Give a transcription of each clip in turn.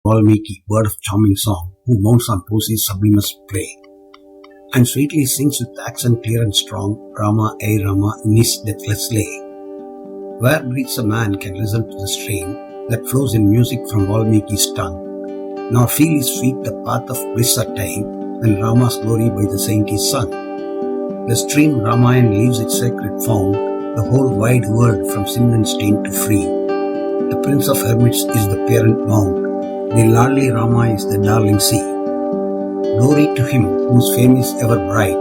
Valmiki, bird of charming song, who mounts on Posi's sublimous prey, and sweetly sings with accent clear and strong, Rama, ay Rama, in his deathless lay. Where breathes a man can listen to the strain that flows in music from Valmiki's tongue, nor feel his feet the path of bliss attained when Rama's glory by the saint is sung. The stream Ramayana leaves its sacred fount, the whole wide world from sin and stain to free. The prince of hermits is the parent mount, the lordly Rama is the darling sea. Glory to him whose fame is ever bright,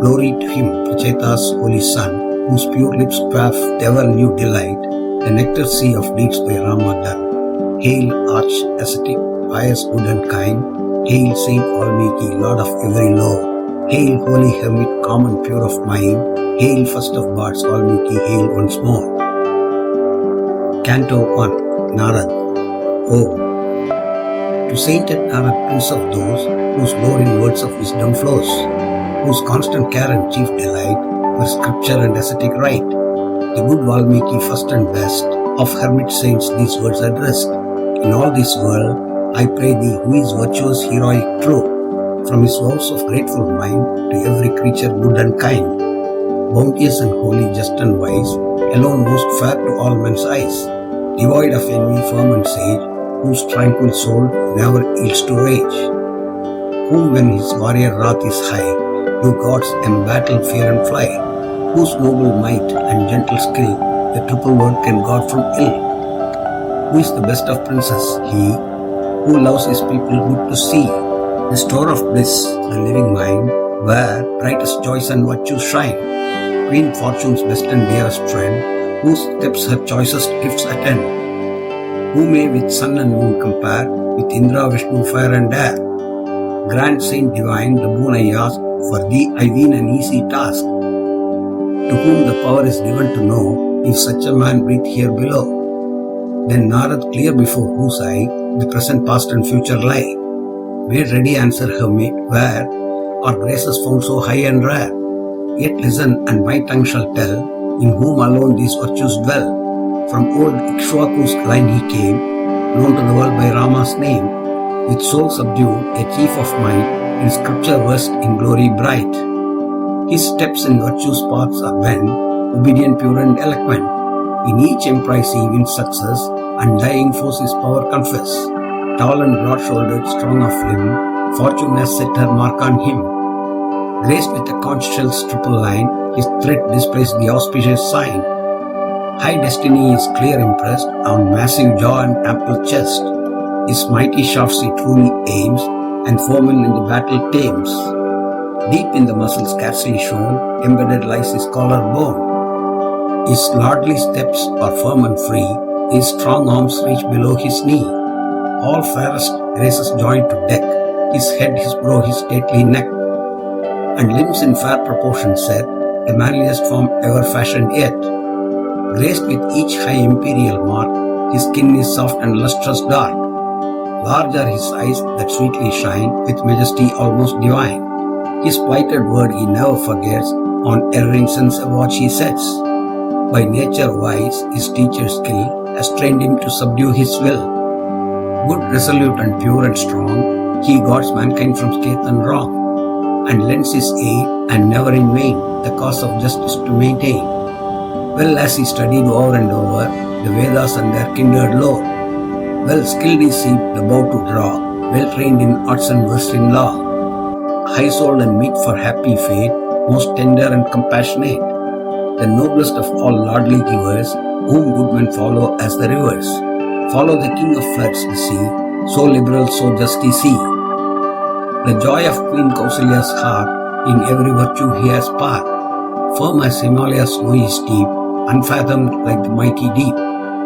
glory to him, Pracheta's holy son, whose pure lips quaff ever new delight, the nectar sea of deeds by Rama done. Hail, arch ascetic, pious, good and kind, hail Saint Valmiki, lord of every law, hail holy hermit, calm and pure of mind, hail first of bards, Valmiki, hail once more. Canto 1. Narad. Oh, to sainted Narad, prince of those whose lore in words of wisdom flows, whose constant care and chief delight were scripture and ascetic rite, the good Valmiki first and best of hermit saints these words addressed. In all this world, I pray thee, who is virtuous, heroic, true, from his vows of grateful mind to every creature good and kind, bounteous and holy, just and wise, alone most fair to all men's eyes, devoid of envy, firm and sage, whose tranquil soul never yields to rage, whom when his warrior wrath is high, do gods embattle fear and fly, whose noble might and gentle skill the triple word can guard from ill, who is the best of princes, he who loves his people good to see, the store of bliss, the living mind, where brightest joys and virtues shine, Queen Fortune's best and dearest friend, whose steps her choicest gifts attend, who may with sun and moon compare, with Indra, Vishnu, fire and air. Grand Saint Divine, the boon I ask, for thee I ween an easy task, to whom the power is given to know, if such a man breathe here below. Then Narad, clear before whose eye the present, past and future lie, made ready answer hermit, where are graces found so high and rare. Yet listen, and my tongue shall tell, in whom alone these virtues dwell. From old Ikshwaku's line he came, known to the world by Rama's name, with soul subdued, a chief of might, in scripture versed in glory bright. His steps in virtue's paths are bent, obedient, pure and eloquent. In each emprise he wins success, undying force his power confess. Tall and broad-shouldered, strong of limb, fortune has set her mark on him. Graced with a conch shell's triple line, his thread displays the auspicious sign. High destiny is clear impressed on massive jaw and ample chest. His mighty shafts he truly aims, and foemen in the battle tames. Deep in the muscle scarcely shown, embedded lies his collarbone. His lordly steps are firm and free, his strong arms reach below his knee. All fairest graces joined to deck, his head, his brow, his stately neck, and limbs in fair proportion set, the manliest form ever fashioned yet. Graced with each high imperial mark, his skin is soft and lustrous dark. Large are his eyes that sweetly shine, with majesty almost divine. His plighted word he never forgets, on erring sense a watch he sets. By nature wise, his teacher's skill has trained him to subdue his will. Good, resolute and pure and strong, he guards mankind from scathe and wrong, and lends his aid, and never in vain, the cause of justice to maintain. Well as he studied over and over the Vedas and their kindred lore, well skilled is he the bow to draw, well trained in arts and versed in law, high-souled and meet for happy fate, most tender and compassionate, the noblest of all lordly givers, whom good men follow as the rivers. Follow the king of floods, the sea, so liberal, so just is he. The joy of Queen Kausalya's heart, in every virtue he has part, firm as Himalaya's snowy steep, unfathomed like the mighty deep,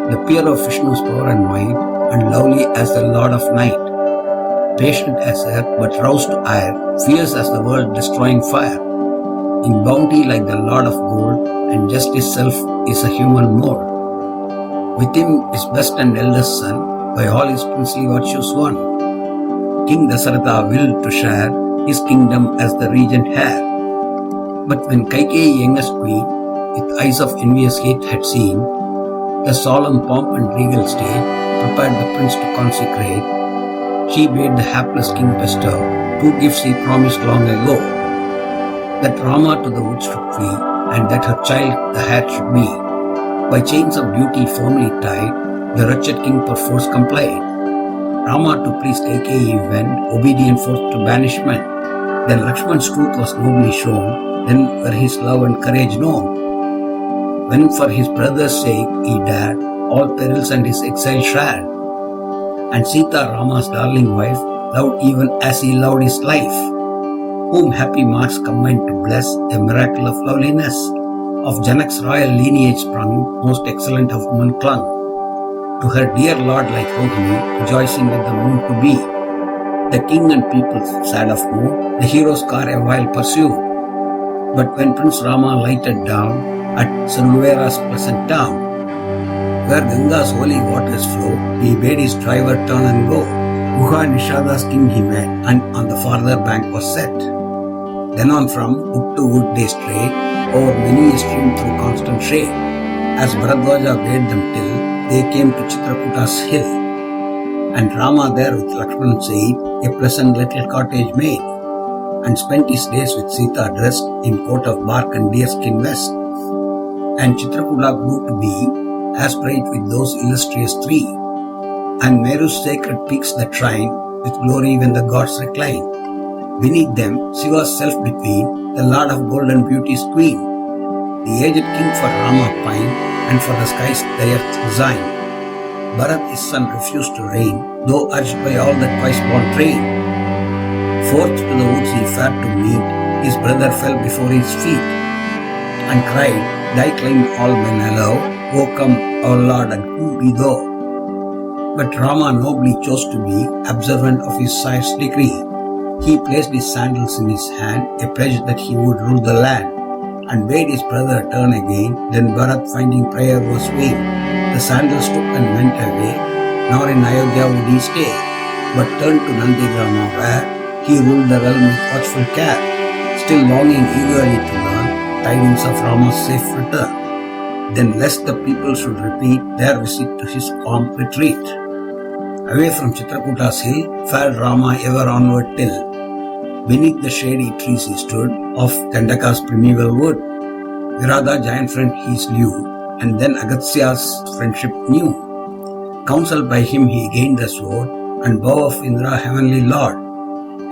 the peer of Vishnu's power and might, and lovely as the lord of night, patient as earth but roused to ire, fierce as the world-destroying fire, in bounty like the lord of gold, and justice self is a human mold. With him is best and eldest son, by all his princely virtues won. King Dasaratha willed to share his kingdom as the regent heir. But when Kaikeyi, youngest queen, with eyes of envious hate had seen the solemn pomp and regal state prepared the prince to consecrate, she bade the hapless king bestow 2 gifts he promised long ago, that Rama to the woods should flee, and that her child the hare should be. By chains of duty firmly tied, the wretched king perforce complied. Rama to please Kaikeyi went, obedient forth to banishment. Then Lakshman's truth was nobly shown, then were his love and courage known. When for his brother's sake he dared all perils and his exile shared, and Sita, Rama's darling wife, loved even as he loved his life, whom happy marks combined to bless, a miracle of loveliness. Of Janak's royal lineage sprung, most excellent of women clung to her dear lord like Rohini, rejoicing with the moon to be. The king and people sad of mood, the hero's car a while pursued. But when Prince Rama lighted down at Saruvera's pleasant town, where Ganga's holy waters flow, he bade his driver turn and go. Guha Nishada's king he met, and on the farther bank was set. Then on from wood to wood they strayed, over many a stream through constant shade, as Bharadwaja bade them till they came to Chitrakota's hill. And Rama there with Lakshman's aid a pleasant little cottage made, and spent his days with Sita dressed in coat of bark and deerskin vest. And Chitrakuta grew to be as bright with those illustrious three, and Meru's sacred peaks that shine with glory when the gods recline. Beneath them, Shiva's self between, the lord of golden beauty's queen. The aged king for Rama pined, and for the skies the earth resigned. Bharat his son refused to reign, though urged by all that twice-born train. Forth to the woods he fared to meet, his brother fell before his feet, and cried, Thy claim all men allow, O come, our Lord, and who be thou? But Rama nobly chose to be observant of his sire's decree. He placed his sandals in his hand, a pledge that he would rule the land, and bade his brother turn again. Then Bharat, finding prayer was vain, the sandals took and went away, nor in Ayodhya would he stay, but turned to Nandigrama, where he ruled the realm with watchful care, still longing eagerly to learn tidings of Rama's safe return. Then lest the people should repeat their visit to his calm retreat. Away from Chitrakota's hill fared Rama ever onward till beneath the shady trees he stood of Dandaka's primeval wood. Virada giant friend he slew, and then Agatsya's friendship knew. Counseled by him he gained the sword, and bow of Indra heavenly lord,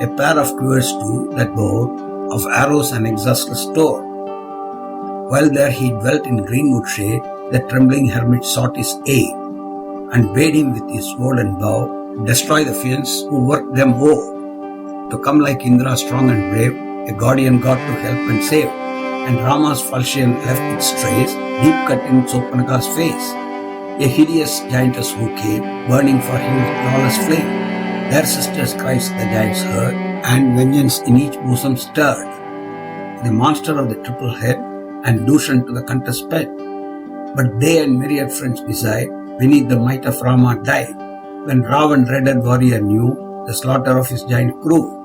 a pair of quivers too that bore of arrows and exhaustless store. While there he dwelt in greenwood shade, the trembling hermit sought his aid, and bade him with his sword and bow destroy the fiends who worked them woe. To come like Indra strong and brave, a guardian god to help and save. And Rama's falchion left its trace, deep cut in Sopanaka's face. A hideous giantess who came, burning for him with lawless flame. Their sisters' cries the giants heard, and vengeance in each bosom stirred. The monster of the triple head, and Dushan to the countess sped. But they and myriad friends beside, beneath the might of Rama died, when Ravan dreaded warrior knew the slaughter of his giant crew.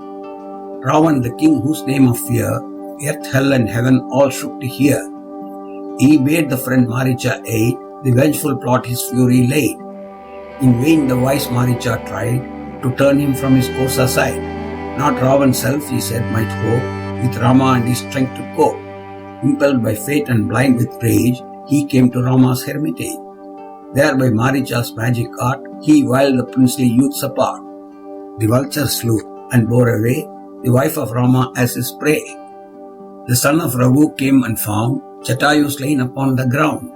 Ravan, the king whose name of fear, earth, hell and heaven all shook to hear. He bade the friend Maricha aid, the vengeful plot his fury laid. In vain the wise Maricha tried to turn him from his course aside. Not Ravan's self, he said, might hope with Rama and his strength to cope. Impelled by fate and blind with rage, he came to Rama's hermitage. There by Maricha's magic art, he wiled the princely youths apart. The vultures flew and bore away the wife of Rama as his prey. The son of Raghu came and found Jatayu slain upon the ground.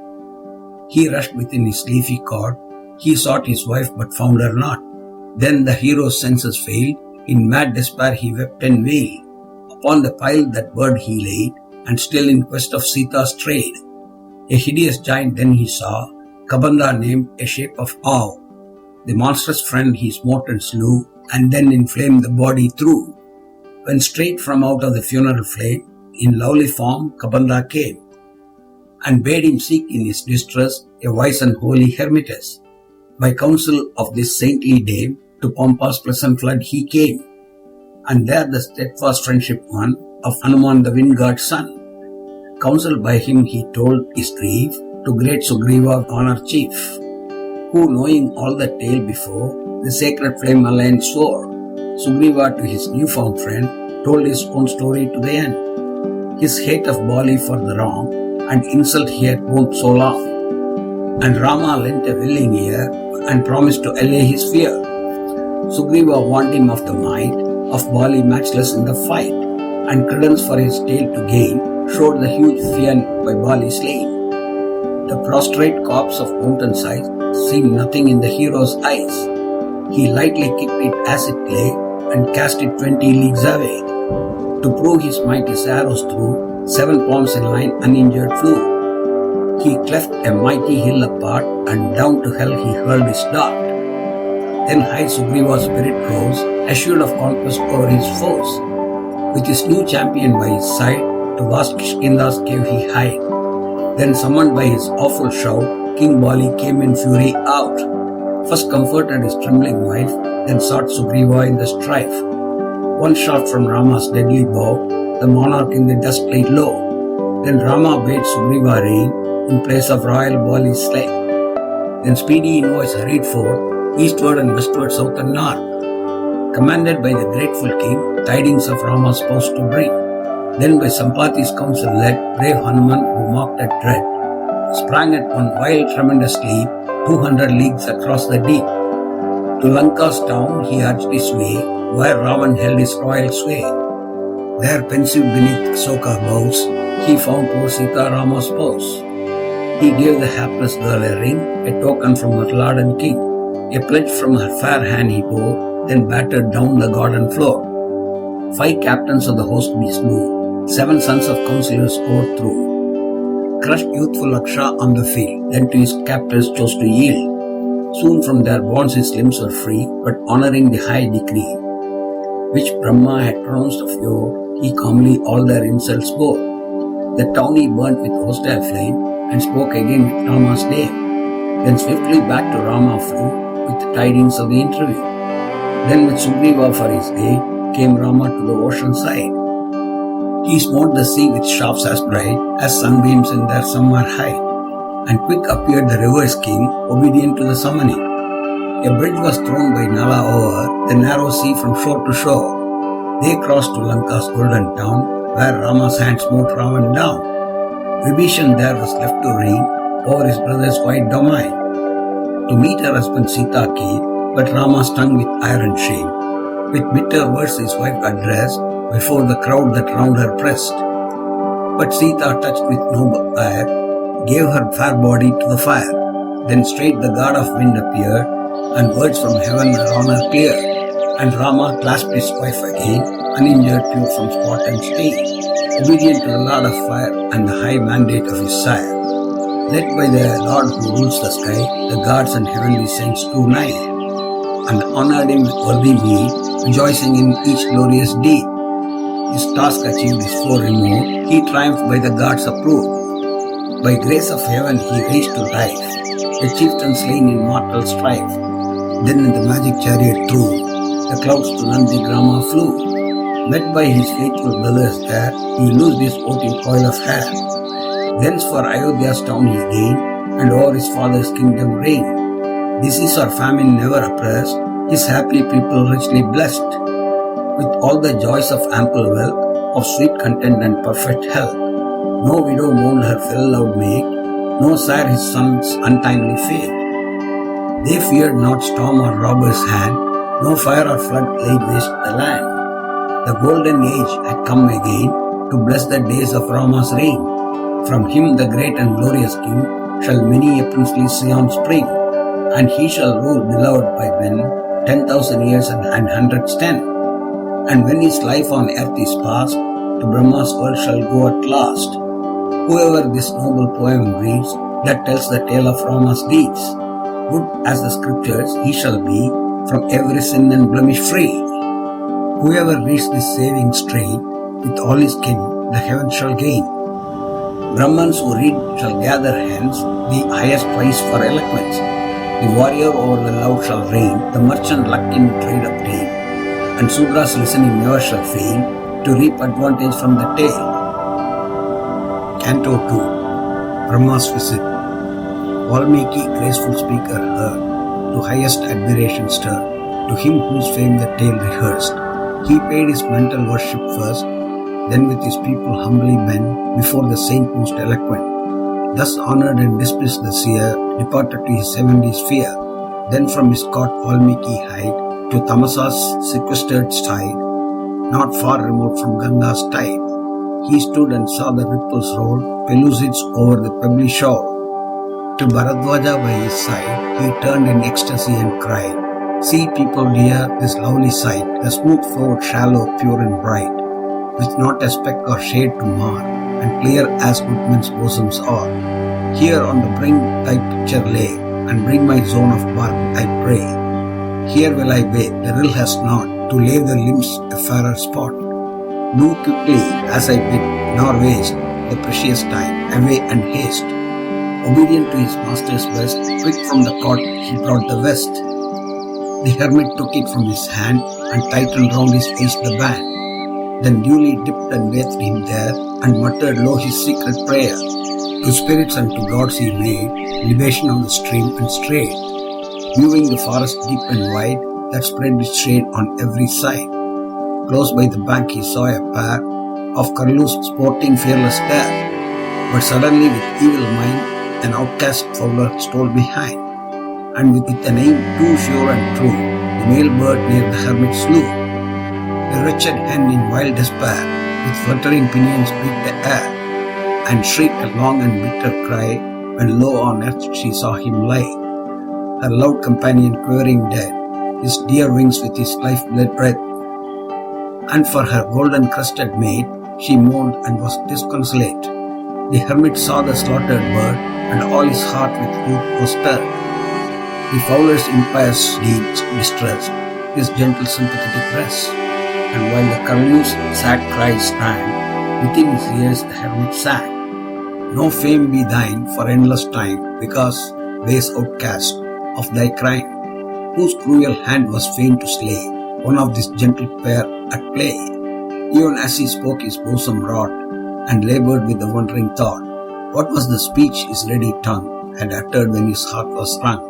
He rushed within his leafy cot. He sought his wife but found her not. Then the hero's senses failed. In mad despair he wept and wailed. Upon the pile that bird he laid, and still in quest of Sita strayed. A hideous giant then he saw, Kabanda named, a shape of awe. The monstrous friend he smote and slew, and then in flame the body threw. When straight from out of the funeral flame, in lovely form Kabanda came, and bade him seek in his distress a wise and holy hermitess. By counsel of this saintly dame, to Pampa's pleasant flood he came, and there the steadfast friendship won of Hanuman the wind god's son. Counseled by him he told his grief to great Sugriva honor chief. who, knowing all the tale before, the sacred flame aligned sword, Sugriva to his newfound friend told his own story to the end. His hate of Bali for the wrong and insult he had borne so long. And Rama lent a willing ear and promised to allay his fear. Sugriva warned him of the might of Bali matchless in the fight, and credence for his tale to gain showed the huge fear by Bali slain. The prostrate corpse of mountain size seemed nothing in the hero's eyes. He lightly kicked it as it lay and cast it 20 leagues away. To prove his might, his arrows through 7 palms in line uninjured flew. He cleft a mighty hill apart, and down to hell he hurled his dart. Then high Sugriva's spirit rose, assured of conquest over his foes. With his new champion by his side, to vast Kishkinda's cave he hied. Then summoned by his awful shout, King Bali came in fury out. First comforted his trembling wife, then sought Sugriva in the strife. One shot from Rama's deadly bow, the monarch in the dust laid low. Then Rama bade Sugriva reign in place of royal Bali's slain. Then speedy in voice hurried forth, eastward and westward, south and north, commanded by the grateful king, tidings of Rama's spouse to bring. Then by Sampati's counsel led, brave Hanuman, who mocked at dread, sprang at one wild tremendous leap, 200 leagues across the deep. To Lanka's town he urged his way, where Ravan held his royal sway. There, pensive beneath Soka boughs, he found poor Sita Rama's spouse. He gave the hapless girl a ring, a token from her lord and king. A pledge from her fair hand he bore, then battered down the garden floor. 5 captains of the host we slew, 7 sons of counsellors overthrew. Crushed youthful Aksha on the field, then to his captors chose to yield. Soon from their bonds his limbs were free, but honoring the high decree, which Brahma had pronounced of yore, he calmly all their insults bore. The town he burnt with hostile flame, and spoke again with Rama's name. Then swiftly back to Rama flew, with the tidings of the interview. Then with Sugriva for his aid, came Rama to the ocean side. He smote the sea with shafts as bright as sunbeams in their summer height, and quick appeared the river's king, obedient to the summoning. A bridge was thrown by Nala over the narrow sea from shore to shore. They crossed to Lanka's golden town, where Rama's hand smote Ravan down. Vibhishan there was left to reign over his brother's wide domain. To meet her husband Sita came, but Rama stung with iron shame. With bitter words his wife addressed before the crowd that round her pressed. But Sita, touched with noble ire, gave her fair body to the fire. Then straight the god of wind appeared, and words from heaven her honor cleared. And Rama clasped his wife again, uninjured, pure from spot and stain, obedient to the Lord of fire and the high mandate of his sire. Led by the Lord who rules the sky, the gods and heavenly saints drew nigh, and honored him with worthy meed, rejoicing in each glorious deed. His task achieved, his foe removed, he triumphed by the gods approved. By grace of heaven he raised to life a chieftain slain in mortal strife. Then in the magic chariot through the clouds to Nandigrama flew. Met by his faithful brothers there, he loosed his votive coil of hair. Thence for Ayodhya's town he gained, and over his father's kingdom reigned. Disease or famine never oppressed, his happy people richly blessed, with all the joys of ample wealth, of sweet content and perfect health. No widow mourned her well-loved maid, no sire his son's untimely fate. They feared not storm or robber's hand, no fire or flood laid waste the land. The golden age had come again to bless the days of Rama's reign. From him the great and glorious king shall many a princely Sion spring, and he shall rule beloved by men 10,000 years and 110. And when his life on earth is past, to Brahma's world shall go at last. Whoever this noble poem reads, that tells the tale of Rama's deeds, good as the scriptures he shall be, from every sin and blemish free. Whoever reads this saving strain, with all his kin, the heavens shall gain. Brahmans who read shall gather hence the highest prize for eloquence. The warrior over the loud shall reign, the merchant luck in trade obtain, and Sudra's listening never shall fail to reap advantage from the tale. Canto 2, Brahma's Visit. Valmiki, graceful speaker, heard, to highest admiration stirred, to him whose fame the tale rehearsed. He paid his mental worship first, then with his people humbly bent before the saint most eloquent. Thus honoured and dismissed the seer, departed to his heavenly sphere. Then from his cot Valmiki hied to Tamasa's sequestered side, not far remote from Ganga's tide. He stood and saw the ripples roll, pellucids over the pebbly shore. To Bharadwaja by his side, he turned in ecstasy and cried, "See, people dear, this lovely sight, the smooth floor, shallow, pure and bright, with not a speck or shade to mar, and clear as good men's bosoms are. Here on the brink thy picture lay, and bring my zone of birth, I pray. Here will I bathe, the rill has not, to lay the limbs a fairer spot. Do quickly as I bid, nor waste the precious time, away and haste." Obedient to his master's best, quick from the cot he brought the vest. The hermit took it from his hand, and tightened round his waist the band. Then duly dipped and bathed him there, and muttered low his secret prayer. To spirits and to gods he made libation on the stream and strayed, viewing the forest deep and wide, that spread its shade on every side. Close by the bank he saw a pair of curlews sporting fearless there, but suddenly with evil mind an outcast fowler stole behind, and with an aim too sure and true, the male bird near the hermit slew. The wretched hen in wild despair, with fluttering pinions beat the air, and shrieked a long and bitter cry, when low on earth she saw him lie, her loved companion quivering dead, his dear wings with his life-blood breath. And for her golden crested mate, she mourned and was disconsolate. The hermit saw the slaughtered bird, and all his heart with ruth was stirred. The fowler's impious deeds distressed his gentle sympathetic breast, and while the curlew's sad cries rang, within his ears the hermit sang, "No fame be thine for endless time, because base outcast of thy crime, whose cruel hand was fain to slay one of this gentle pair at play." Even as he spoke his bosom wrought, and laboured with the wondering thought, what was the speech his ready tongue had uttered when his heart was wrung?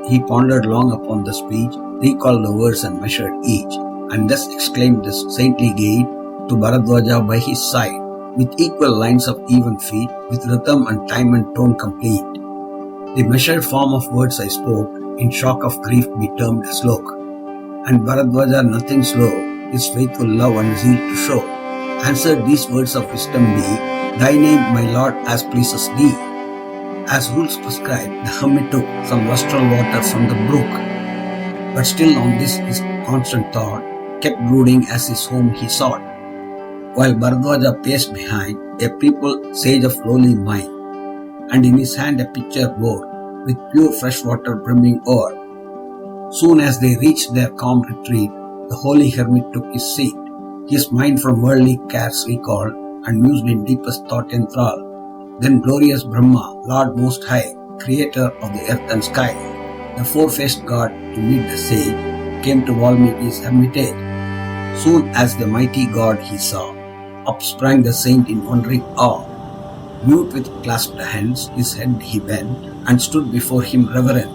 He pondered long upon the speech, recalled the words and measured each, and thus exclaimed the saintly guide to Bharadwaja by his side, with equal lines of even feet, with rhythm and time and tone complete. The measured form of words I spoke, in shock of grief be termed a slok, and Bharadwaja nothing slow, his faithful love and zeal to show, answered these words of wisdom be, "Thy name, my lord, as pleases thee." As rules prescribed, the hermit took some lustral water from the brook, but still on this his constant thought kept brooding as his home he sought. While Bharadwaja paced behind, a people sage of lowly mind, and in his hand a pitcher bore, with pure fresh water brimming o'er. Soon as they reached their calm retreat, the holy hermit took his seat, his mind from worldly cares recalled, and mused in deepest thought enthralled. Then glorious Brahma, Lord Most High, creator of the earth and sky, the four-faced God to meet the sage, came to Valmiki's hermitage. Soon as the mighty God he saw, up sprang the saint in wondering awe. Mute with clasped hands, his head he bent, and stood before him reverent.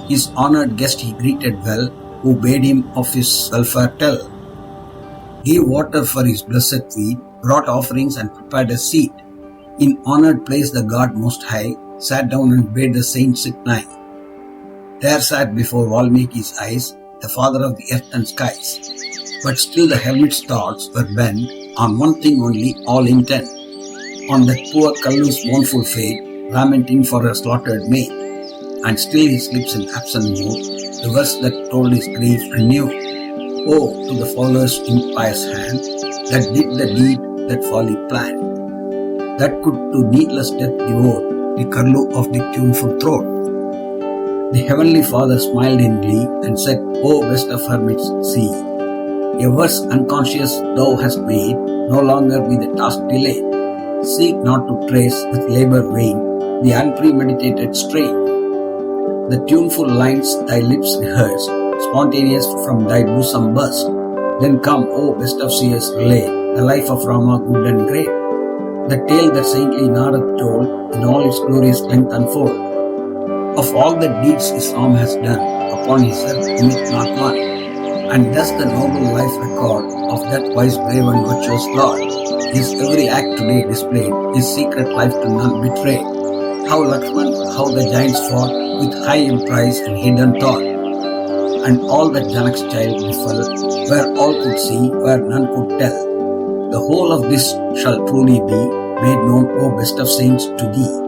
His honoured guest he greeted well, who bade him of his welfare tell. Gave water for his blessed feet, brought offerings and prepared a seat. In honoured place the God Most High sat down and bade the saint sit nigh. There sat before Valmiki's eyes the Father of the earth and skies. But still the hermit's thoughts were bent on one thing only, all intent, on that poor Kallu's mournful fate, lamenting for her slaughtered mate. And still his lips in absent mood the verse that told his grief renewed. Oh, to the fowler's impious hand that did the deed that folly planned, that could to needless death devote the curlew of the tuneful throat. The heavenly Father smiled in glee and said, "O best of hermits, see, a verse unconscious thou hast made, no longer be the task delayed. Seek not to trace with labour vain the unpremeditated strain. The tuneful lines thy lips rehearsed, spontaneous from thy bosom burst. Then come, O best of seers, relate the life of Rama good and great. The tale that saintly Narad told in all its glorious length unfold. Of all the deeds his arm has done, upon his earth omit not one. And thus the noble life record of that wise, brave and virtuous Lord. His every act today displayed, his secret life to none betrayed. How Lakshman, how the giants fought, with high emprise and hidden thought. And all that Janak's child befell, where all could see, where none could tell. The whole of this shall truly be made known, O best of saints, to thee.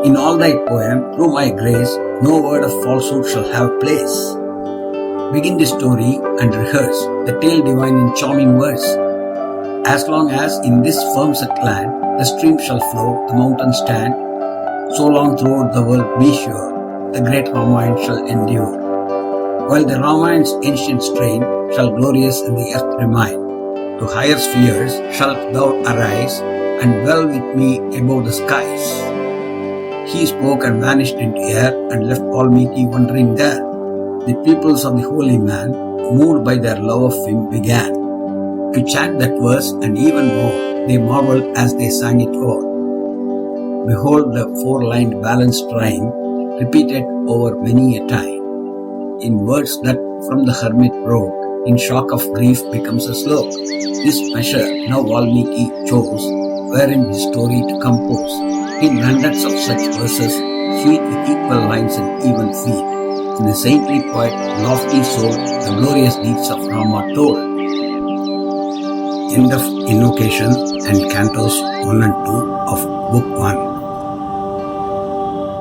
In all thy poem, through my grace, no word of falsehood shall have place. Begin the story and rehearse the tale divine in charming verse. As long as in this firm set land the stream shall flow, the mountains stand, so long throughout the world be sure, the great Ramayana shall endure. While the Ramayan's ancient strain shall glorious in the earth remain, to higher spheres shalt thou arise, and dwell with me above the skies. He spoke and vanished into air, and left Valmiki wondering there. The pupils of the holy man, moved by their love of him, began to chant that verse, and even more, they marveled as they sang it o'er. Behold the four-lined balanced rhyme, repeated over many a time, in words that from the hermit wrote, in shock of grief becomes a slope. This measure now Valmiki chose, wherein his story to compose, in hundreds of such verses, sweet with equal lines and even feet. In the saintly poet, lofty soul, the glorious deeds of Rama told. End of invocation and cantos 1 and 2 of Book 1.